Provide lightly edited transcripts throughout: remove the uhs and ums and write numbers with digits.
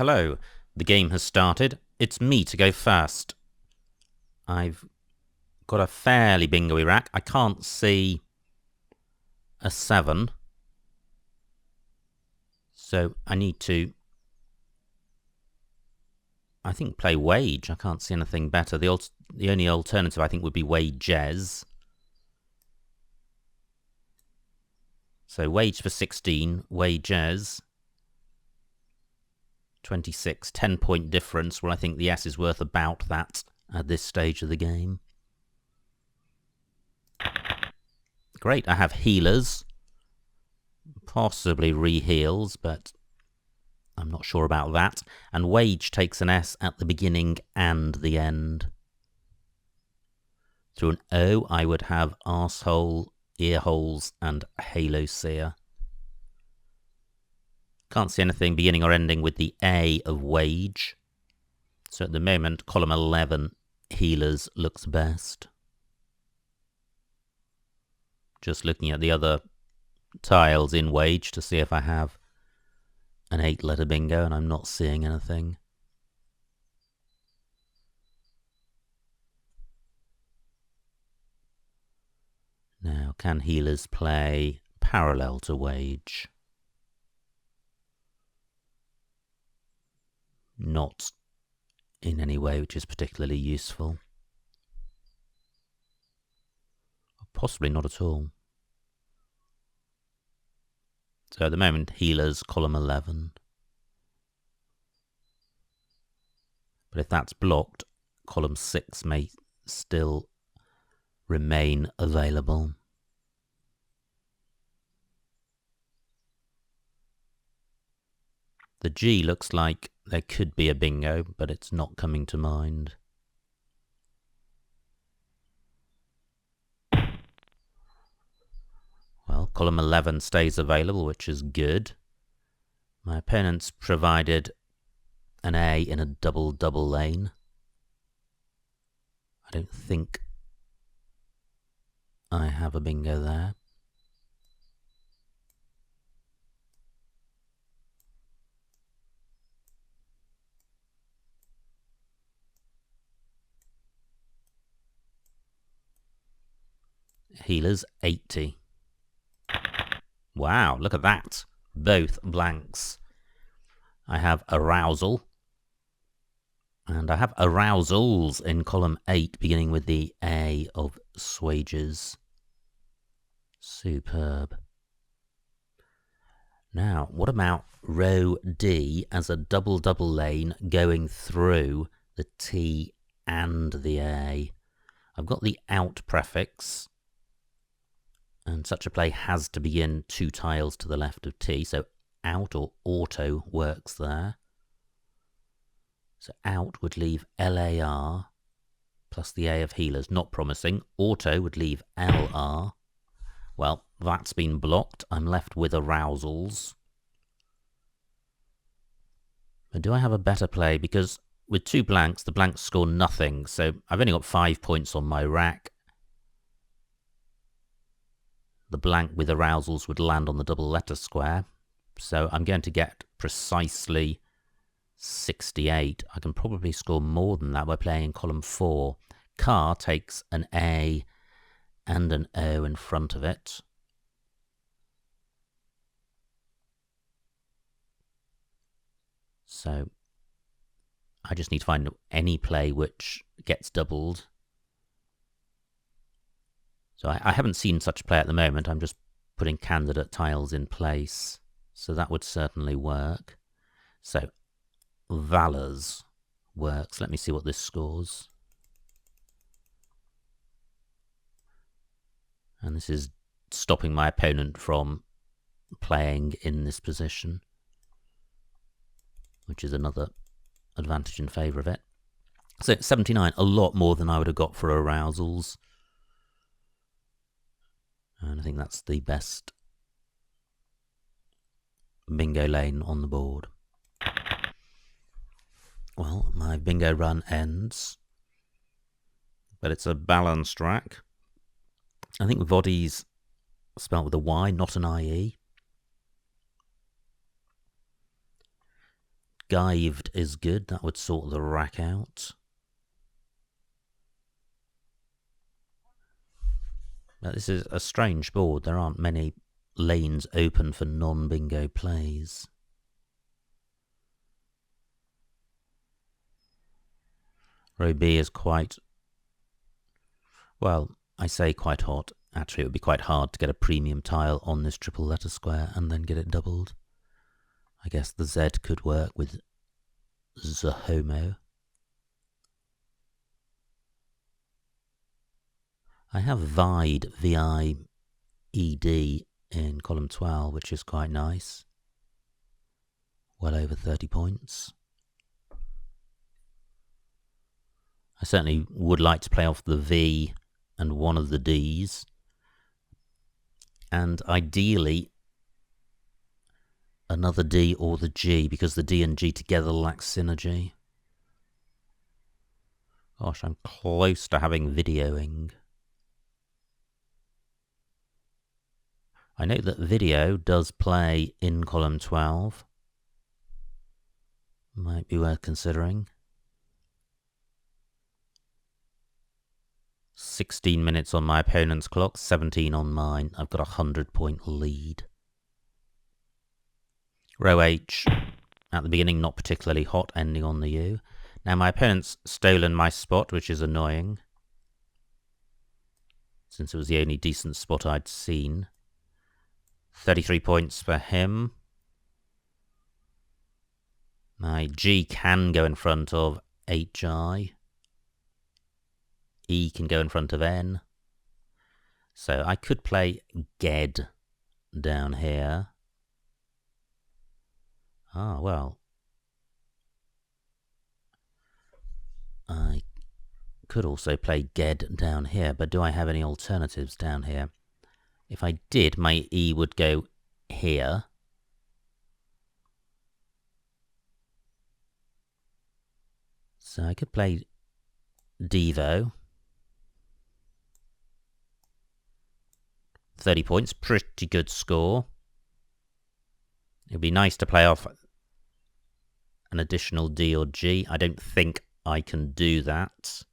Hello, the game has started. It's me to go first. I've got a fairly bingo-y rack. I can't see a 7. So I need to, I think, play wage. I can't see anything better. The only alternative, I think, would be wages. So wage for 16, wages 26, 10-point difference. Well, I think the S is worth about that at this stage of the game. Great, I have healers. Possibly re-heals, but I'm not sure about that. And wage takes an S at the beginning and the end. Through an O, I would have arsehole, earholes, and halo seer. Can't see anything beginning or ending with the A of wage. So at the moment, column 11, healers, looks best. Just looking at the other tiles in wage to see if I have an 8-letter bingo, and I'm not seeing anything. Now, can healers play parallel to wage? Not in any way which is particularly useful. Possibly not at all. So at the moment, healers, column 11. But if that's blocked, column 6 may still remain available. The G looks like there could be a bingo, but it's not coming to mind. Well, column 11 stays available, which is good. My opponent's provided an A in a double-double lane. I don't think I have a bingo there. Healers, 80. Wow, look at that. Both blanks. I have arousal. And I have arousals in column 8, beginning with the A of swages. Superb. Now, what about row D as a double-double lane going through the T and the A? I've got the out prefix, and such a play has to begin 2 tiles to the left of T, so out or auto works there. So out would leave LAR plus the A of healers, not promising. Auto would leave LR. Well, that's been blocked. I'm left with arousals. But do I have a better play? Because with 2 blanks, the blanks score nothing. So I've only got 5 points on my rack. The blank with arousals would land on the double letter square. So I'm going to get precisely 68. I can probably score more than that by playing in column 4. Car takes an A and an O in front of it. So I just need to find any play which gets doubled. So I haven't seen such a play at the moment. I'm just putting candidate tiles in place. So that would certainly work. So Valors works. Let me see what this scores. And this is stopping my opponent from playing in this position, which is another advantage in favour of it. So 79, a lot more than I would have got for arousals. And I think that's the best bingo lane on the board. Well, my bingo run ends, but it's a balanced rack. I think Voddy's spelled with a Y, not an IE. Gyved is good. That would sort the rack out. But this is a strange board. There aren't many lanes open for non-bingo plays. Row B is quite, well, I say quite hot. Actually, it would be quite hard to get a premium tile on this triple letter square and then get it doubled. I guess the Z could work with Zahomo. I have Vide, V-I-E-D, in column 12, which is quite nice. Well over 30 points. I certainly would like to play off the V and one of the Ds. And ideally, another D or the G, because the D and G together lack synergy. Gosh, I'm close to having videoing. I know that video does play in column 12. Might be worth considering. 16 minutes on my opponent's clock, 17 on mine. I've got a 100-point lead. Row H, at the beginning, not particularly hot, ending on the U. Now my opponent's stolen my spot, which is annoying, since it was the only decent spot I'd seen. 33 points for him. My G can go in front of HI. E can go in front of N. So I could play Ged down here. Ah, well. I could also play Ged down here, but do I have any alternatives down here? If I did, my E would go here. So I could play Devo. 30 points, pretty good score. It'd be nice to play off an additional D or G. I don't think I can do that.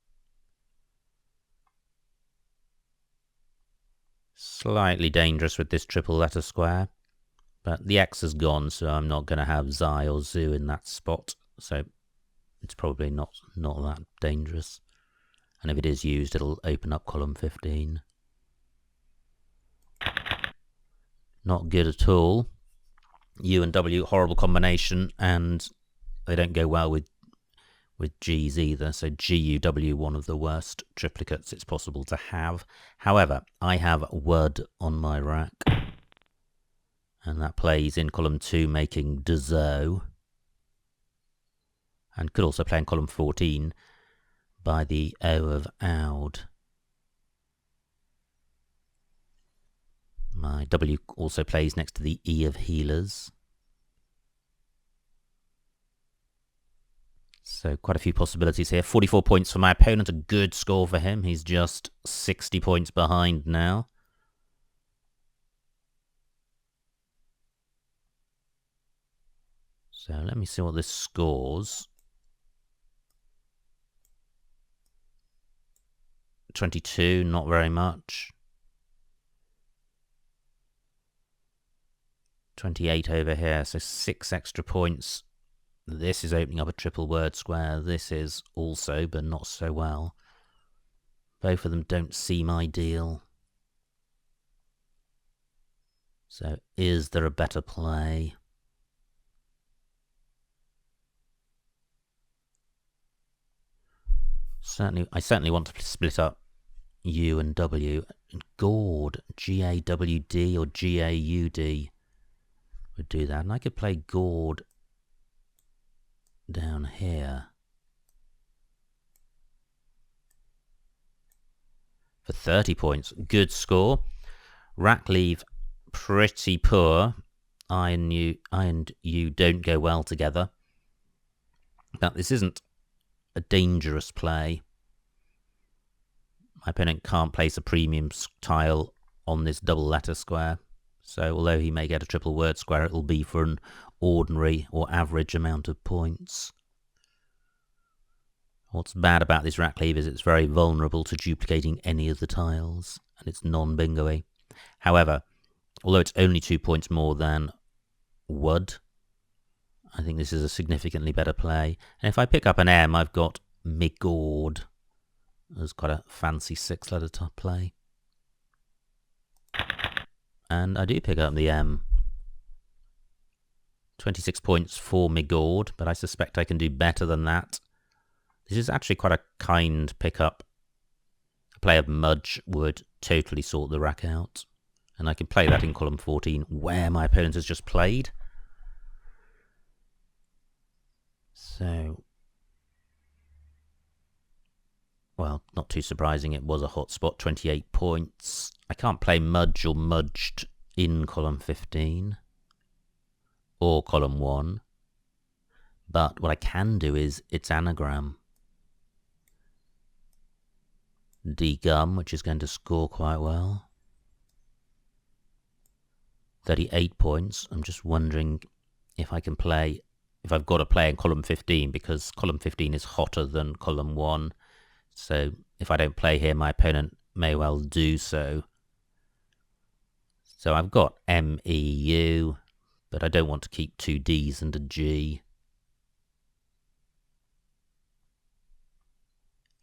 Slightly dangerous with this triple letter square, but the X is gone, so I'm not going to have Xi or Zoo in that spot, so it's probably not that dangerous. And if it is used, it'll open up column 15. Not good at all. U and W, horrible combination, and they don't go well with G's either. So GUW, one of the worst triplicates it's possible to have. However, I have Word on my rack, and that plays in column 2, making Dezo, and could also play in column 14 by the O of Aud. My W also plays next to the E of Healers. So quite a few possibilities here. 44 points for my opponent, a good score for him. He's just 60 points behind now. So let me see what this scores. 22, not very much. 28 over here, so 6 extra points. This is opening up a triple word square. This is also, but not so well. Both of them don't seem ideal. So is there a better play? I certainly want to split up U and W. Gord, G-A-W-D or G-A-U-D would do that. And I could play Gord down here for 30 points. Good score. Rack leave pretty poor. I and you don't go well together. But this isn't a dangerous play. My opponent can't place a premium tile on this double letter square, So although he may get a triple word square, it will be for an ordinary or average amount of points. What's bad about this rack lever is it's very vulnerable to duplicating any of the tiles, and it's non-bingo-y. However, although it's only 2 points more than wood, I think this is a significantly better play. And if I pick up an M, I've got Migord. It's quite a fancy 6-letter top play. And I do pick up the M. 26 points for Migord, but I suspect I can do better than that. This is actually quite a kind pickup. A play of Mudge would totally sort the rack out. And I can play that in column 14, where my opponent has just played. So, well, not too surprising, it was a hot spot, 28 points. I can't play Mudge or Mudged in column 15 or column 1. But what I can do is its anagram. D-Gum, which is going to score quite well. 38 points. I'm just wondering if I can play, if I've got to play in column 15, because column 15 is hotter than column 1. So if I don't play here, my opponent may well do so. So I've got M-E-U, but I don't want to keep 2 Ds and a G.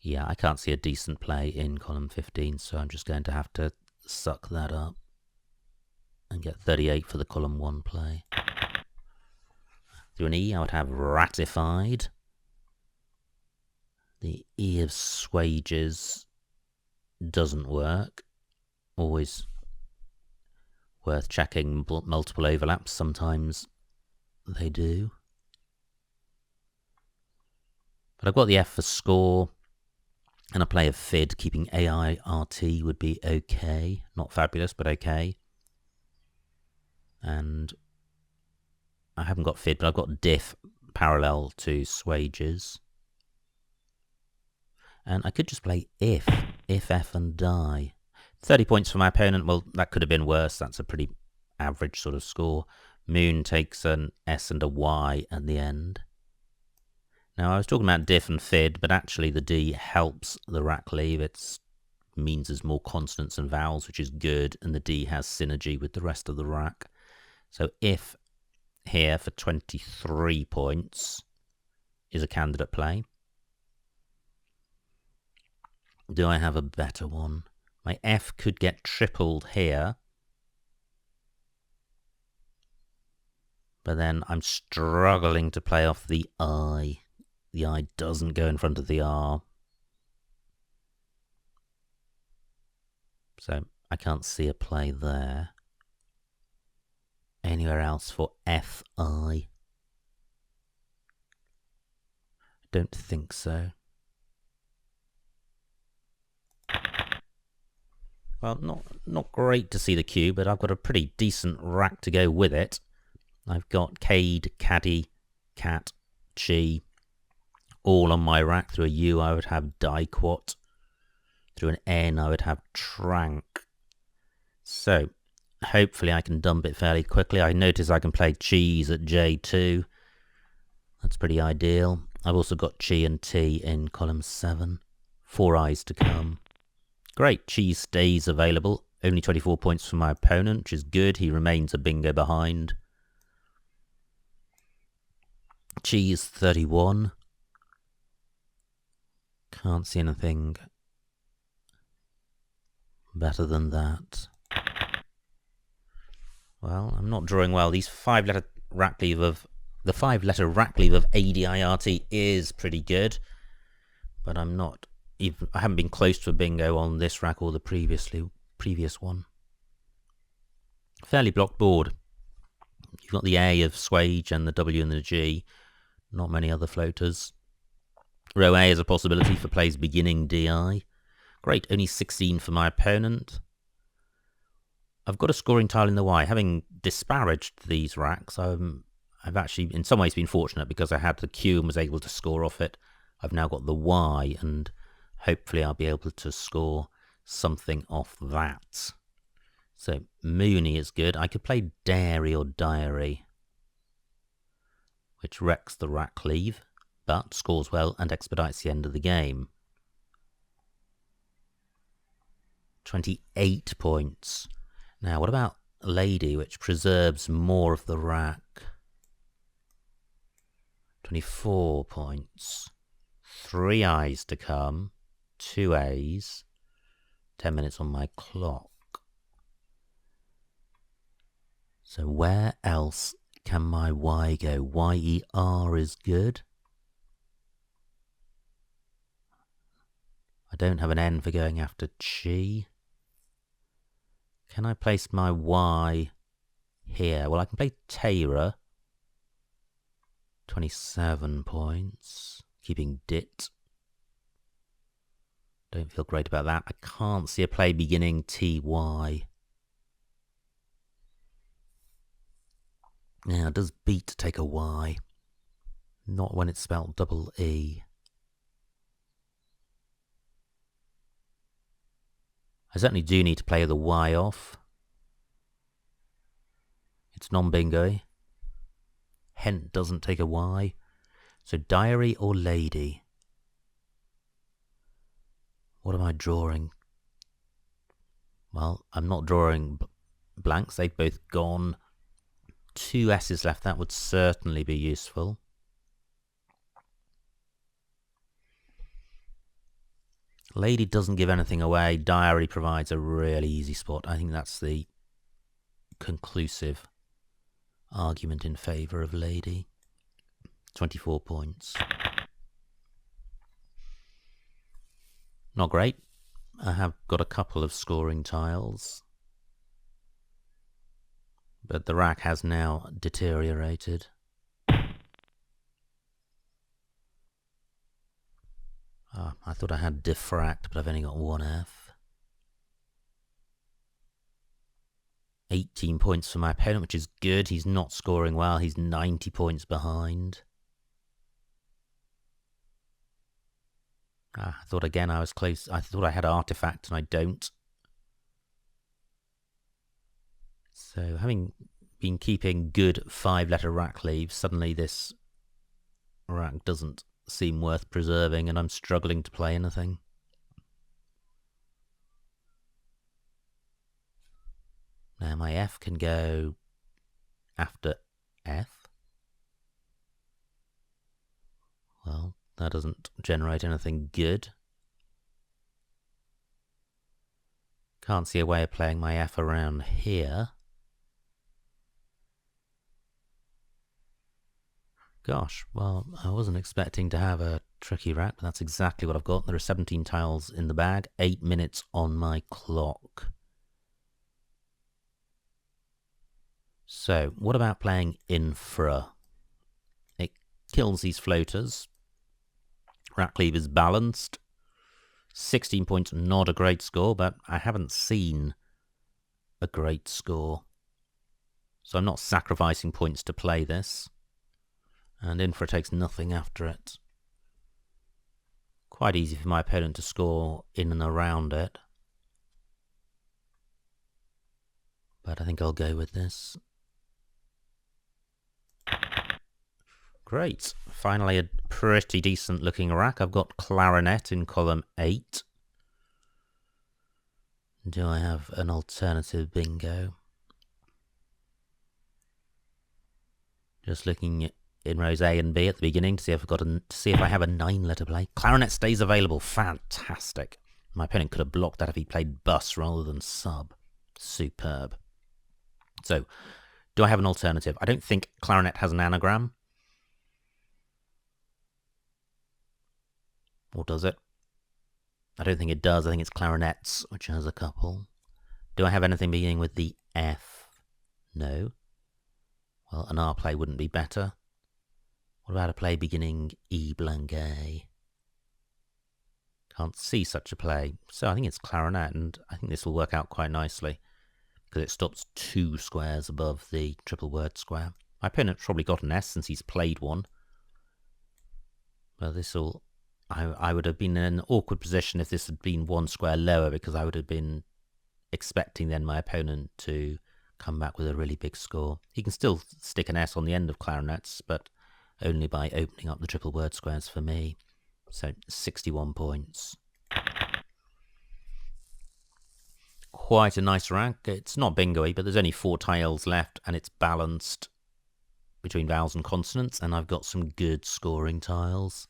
Yeah, I can't see a decent play in column 15, so I'm just going to have to suck that up and get 38 for the column 1 play. Through an E, I would have Ratified. The E of Swages doesn't work. Always worth checking multiple overlaps. Sometimes they do. But I've got the F for Score. And a play of Fid, keeping AIRT would be okay. Not fabulous, but okay. And I haven't got Fid, but I've got Diff parallel to Swages. And I could just play If, F and die. 30 points for my opponent. Well, that could have been worse. That's a pretty average sort of score. Moon takes an S and a Y at the end. Now, I was talking about Diff and Fid, but actually the D helps the rack leave. It means there's more consonants and vowels, which is good, and the D has synergy with the rest of the rack. So If here for 23 points is a candidate play. Do I have a better one? My F could get tripled here. But then I'm struggling to play off the I. The I doesn't go in front of the R. So I can't see a play there. Anywhere else for FI? Don't think so. Well, not great to see the Q, but I've got a pretty decent rack to go with it. I've got Cade, Caddy, Cat, Chi, all on my rack. Through a U, I would have Daiquat. Through an N, I would have Trank. So, hopefully I can dump it fairly quickly. I notice I can play Cheese at J2. That's pretty ideal. I've also got Chi and T in column 7. 4 I's to come. Great, Cheese stays available. Only 24 points for my opponent, which is good. He remains a bingo behind. Cheese 31. Can't see anything better than that. Well, I'm not drawing well. These 5-letter rack leave of the 5-letter rack leave of ADIRT is pretty good, but I'm not even. I haven't been close to a bingo on this rack or the previous one. Fairly blocked board. You've got the A of Swage and the W and the G. Not many other floaters. Row A is a possibility for plays beginning DI. Great, only 16 for my opponent. I've got a scoring tile in the Y. Having disparaged these racks, I've actually in some ways been fortunate because I had the Q and was able to score off it. I've now got the Y, and hopefully I'll be able to score something off that. So Mooney is good. I could play Dairy or Diary, which wrecks the rack cleave, but scores well and expedites the end of the game. 28 points. Now, what about Lady, which preserves more of the rack? 24 points. 3 I's to come. 2 A's. 10 minutes on my clock. So where else can my Y go? Y-E-R is good. I don't have an N for going after Chi. Can I place my Y here? Well, I can play Tara. 27 points. Keeping Dit. Don't feel great about that. I can't see a play beginning T-Y. Now, does Beat take a Y? Not when it's spelled double E. I certainly do need to play the Y off. It's non-bingo. Hent doesn't take a Y. So Diary or Lady? What am I drawing? Well, I'm not drawing blanks. They've both gone. 2 S's left. That would certainly be useful. Lady doesn't give anything away. Diary provides a really easy spot. I think that's the conclusive argument in favour of Lady. 24 points. Not great. I have got a couple of scoring tiles, but the rack has now deteriorated. I thought I had diffract, but I've only got 1 F. 18 points for my opponent, which is good. He's not scoring well. He's 90 points behind. I thought again I was close. I thought I had artifact and I don't. So having been keeping good 5-letter rack leaves, suddenly this rack doesn't seem worth preserving and I'm struggling to play anything. Now my F can go after F. Well, that doesn't generate anything good. Can't see a way of playing my F around here. Gosh, well, I wasn't expecting to have a tricky rack, but that's exactly what I've got. There are 17 tiles in the bag, 8 minutes on my clock. So, what about playing infra? It kills these floaters. Rack cleave is balanced. 16 points, not a great score, but I haven't seen a great score. So I'm not sacrificing points to play this. And infra takes nothing after it. Quite easy for my opponent to score in and around it. But I think I'll go with this. Great. Finally a pretty decent looking rack. I've got clarinet in column 8. Do I have an alternative bingo? Just looking in rows A and B at the beginning to see if I have a 9-letter play. Clarinet stays available. Fantastic. My opponent could have blocked that if he played bus rather than sub. Superb. So, do I have an alternative? I don't think clarinet has an anagram. Or does it? I don't think it does. I think it's clarinets, which has a couple. Do I have anything beginning with the F? No. Well, an R play wouldn't be better. What about a play beginning E blank A? Can't see such a play. So I think it's clarinet, and I think this will work out quite nicely because it stops 2 squares above the triple word square. My opponent's probably got an S since he's played one. But this will... I would have been in an awkward position if this had been 1 square lower because I would have been expecting then my opponent to come back with a really big score. He can still stick an S on the end of clarinets, but only by opening up the triple word squares for me. So 61 points. Quite a nice rank. It's not bingo-y, but there's only 4 tiles left, and it's balanced between vowels and consonants, and I've got some good scoring tiles.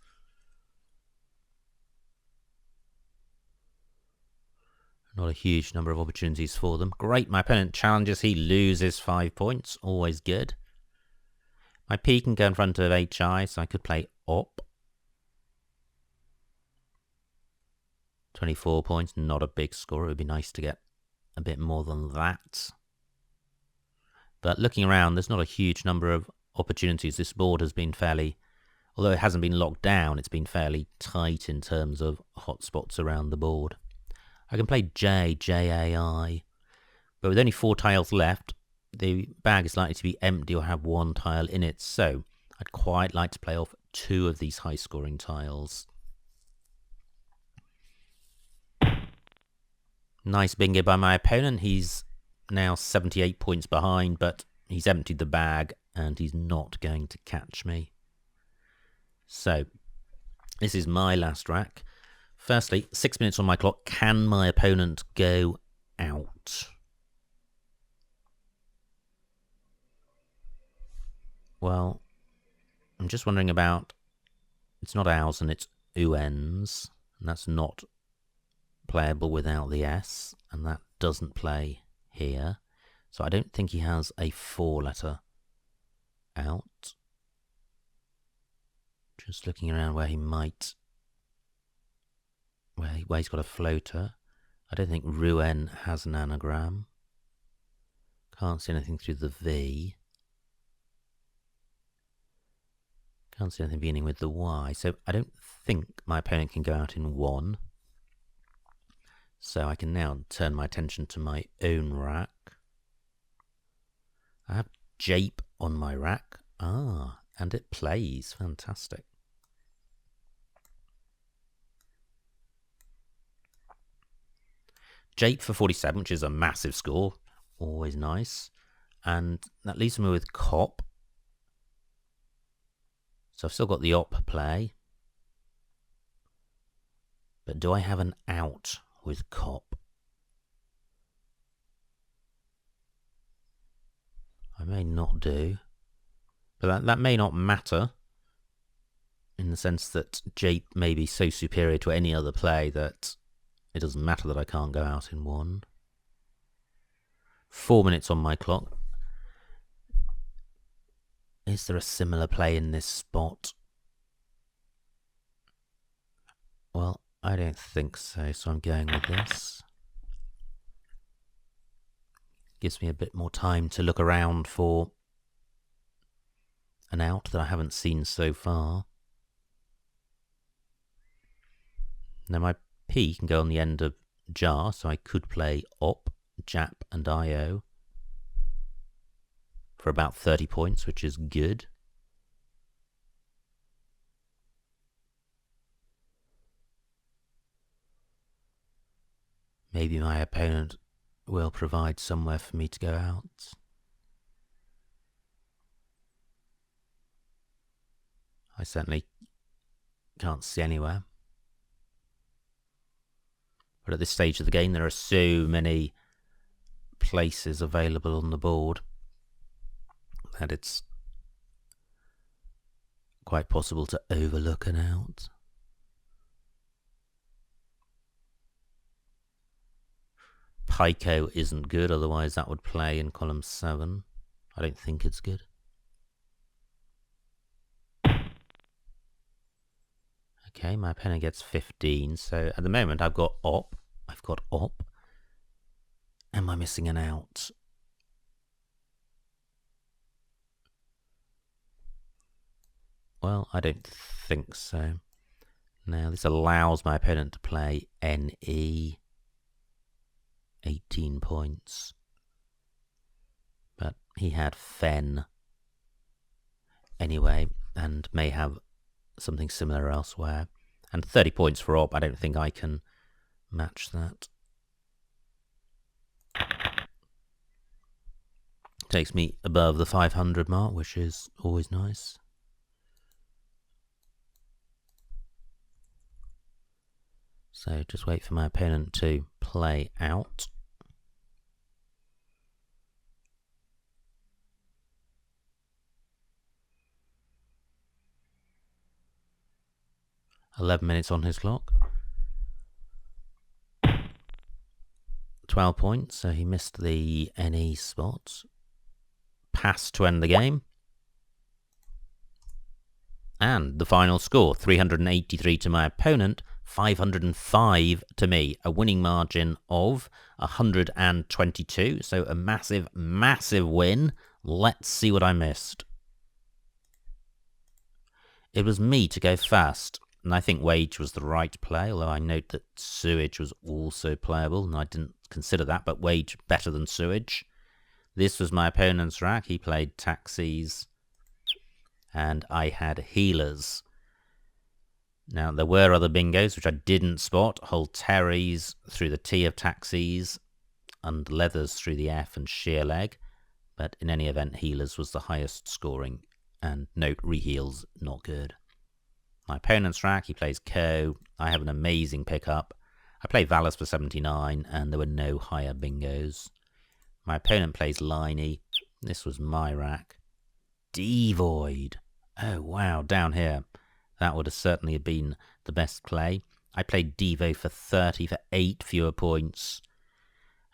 Not a huge number of opportunities for them. Great, my opponent challenges, he loses 5 points. Always good. My P can go in front of HI, so I could play OP. 24 points, not a big score. It would be nice to get a bit more than that. But looking around, there's not a huge number of opportunities. This board has been fairly, although it hasn't been locked down, it's been fairly tight in terms of hotspots around the board. I can play J-A-I, but with only 4 tiles left, the bag is likely to be empty or have 1 tile in it, so I'd quite like to play off 2 of these high-scoring tiles. Nice bingo by my opponent. He's now 78 points behind, but he's emptied the bag, and he's not going to catch me. So, this is my last rack. Firstly, 6 minutes on my clock. Can my opponent go out? Well, I'm just wondering about, it's not ours and it's UNs, and that's not playable without the S, and that doesn't play here. So I don't think he has a 4-letter out. Just looking around where he might, where he's got a floater. I don't think Rouen has an anagram. Can't see anything through the V. Can't see anything beginning with the Y. So I don't think my opponent can go out in 1. So I can now turn my attention to my own rack. I have Jape on my rack. Ah, and it plays. Fantastic. Jape for 47, which is a massive score. Always nice. And that leaves me with Cop. So I've still got the Op play. But do I have an out with Cop? I may not do. But that may not matter, in the sense that Jape may be so superior to any other play that it doesn't matter that I can't go out in 1. 4 minutes on my clock. Is there a similar play in this spot? Well, I don't think so, so I'm going with this. Gives me a bit more time to look around for an out that I haven't seen so far. Now my P can go on the end of jar, so I could play Op, Jap and IO for about 30 points, which is good. Maybe my opponent will provide somewhere for me to go out. I certainly can't see anywhere. But at this stage of the game, there are so many places available on the board that it's quite possible to overlook an out. Pico isn't good, otherwise that would play in column 7. I don't think it's good. Okay, my opponent gets 15, so at the moment I've got Op. Am I missing an out? Well, I don't think so. Now, this allows my opponent to play NE. 18 points. But he had Fen anyway, and may have something similar elsewhere. And 30 points for Op, I don't think I can match that. Takes me above the 500 mark, which is always nice. So just wait for my opponent to play out. $11 on his clock. 12 points, so he missed the NE spot. Pass to end the game. And the final score, 383 to my opponent, 505 to me. A winning margin of 122, so a massive, massive win. Let's see what I missed. It was me to go first, and I think Wage was the right play, although I note that Sewage was also playable, and I didn't consider that, but Wage better than Sewage. This was my opponent's rack. He played Taxis, and I had Healers. Now, there were other bingos, which I didn't spot. Hold Terries through the T of Taxis, and Leathers through the F and Sheer Leg. But in any event, Healers was the highest scoring. And note, Reheals, not good. My opponent's rack, he plays Co. I have an amazing pickup. I play Valus for 79, and there were no higher bingos. My opponent plays Liney. This was my rack. Devoid. Oh, wow, down here. That would have certainly been the best play. I played Devo for 30 for 8 fewer points,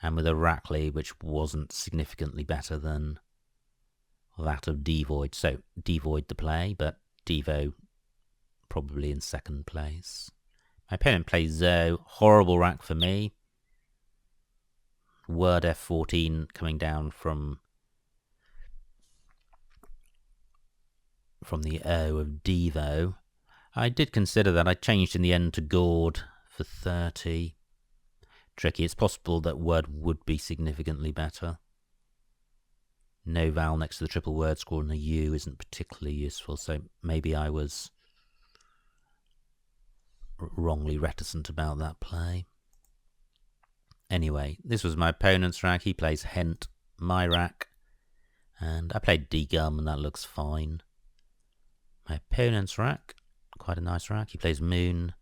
and with a Rackley which wasn't significantly better than that of Devoid. So, Devoid the play, but Devo probably in second place. My opponent plays Zoe. Horrible rack for me. Word F14 coming down from the O of Devo. I did consider that. I changed in the end to Gord for 30. Tricky. It's possible that Word would be significantly better. No vowel next to the triple word score and a U isn't particularly useful, so maybe I was wrongly reticent about that play. Anyway, this was my opponent's rack. He plays Hent, my rack, and I played D-Gum, and that looks fine. My opponent's rack, quite a nice rack. He plays Moon,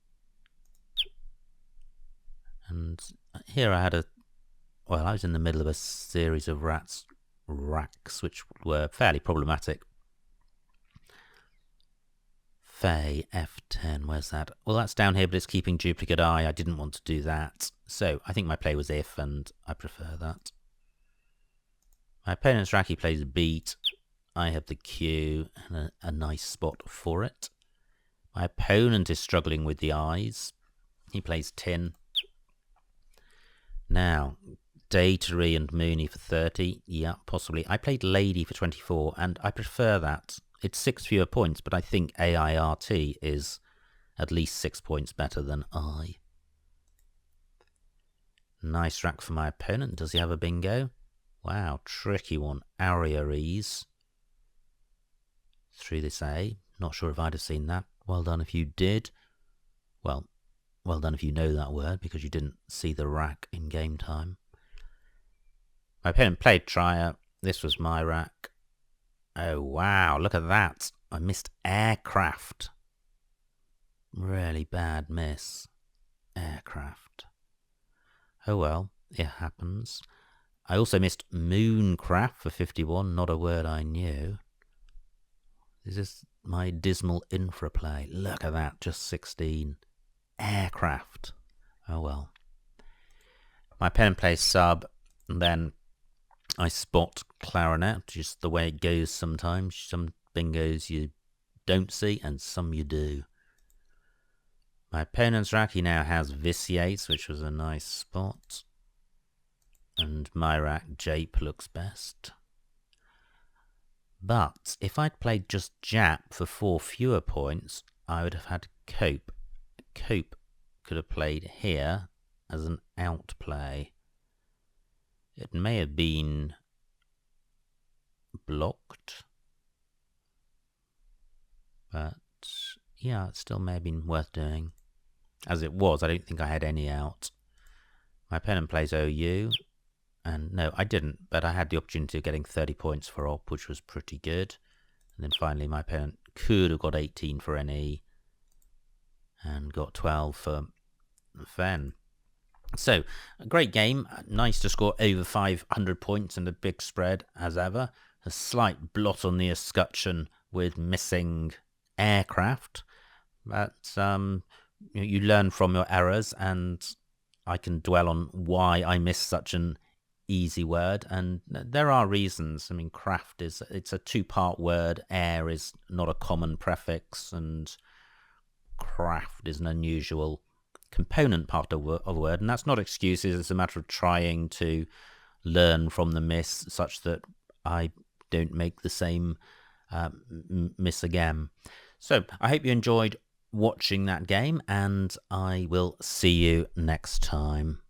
and here I had I was in the middle of a series of racks which were fairly problematic. Fae, F10, where's that? Well, that's down here, but it's keeping duplicate I. I didn't want to do that. So I think my play was If, and I prefer that. My opponent's rack, he plays Beat. I have the Q and a nice spot for it. My opponent is struggling with the I's. He plays Tin. Now, Datery and Mooney for 30. Yeah, possibly. I played Lady for 24, and I prefer that. It's 6 fewer points, but I think AIRT is at least 6 points better than I. Nice rack for my opponent. Does he have a bingo? Wow, tricky one. Ariaries through this A. Not sure if I'd have seen that. Well done if you did. Well done if you know that word, because you didn't see the rack in game time. My opponent played Trier. This was my rack. Oh, wow, look at that. I missed Aircraft. Really bad miss. Aircraft. Oh well, it happens. I also missed Mooncraft for 51, not a word I knew. This is my dismal infra play. Look at that, just 16. Aircraft. Oh well. My opponent plays Sub, and then I spot Clarinet, just the way it goes sometimes. Some bingos you don't see, and some you do. My opponent's rack, he now has Vitiates, which was a nice spot. And my rack, Jape, looks best. But if I'd played just Jap for 4 fewer points, I would have had Cope. Cope could have played here as an outplay. It may have been blocked, but yeah, it still may have been worth doing. As it was, I don't think I had any out. My opponent plays OU, And no, I didn't, but I had the opportunity of getting 30 points for op, which was pretty good. And then finally my opponent could have got 18 for NE and got 12 for Fen. So, a great game. Nice to score over 500 points and a big spread as ever. A slight blot on the escutcheon with missing aircraft. But you learn from your errors, and I can dwell on why I missed such an easy word, and there are reasons. I mean, craft it's a two-part word. Air is not a common prefix, and craft is an unusual component part of a word, and that's not excuses. It's a matter of trying to learn from the miss such that I don't make the same miss again. So I hope you enjoyed watching that game, and I will see you next time.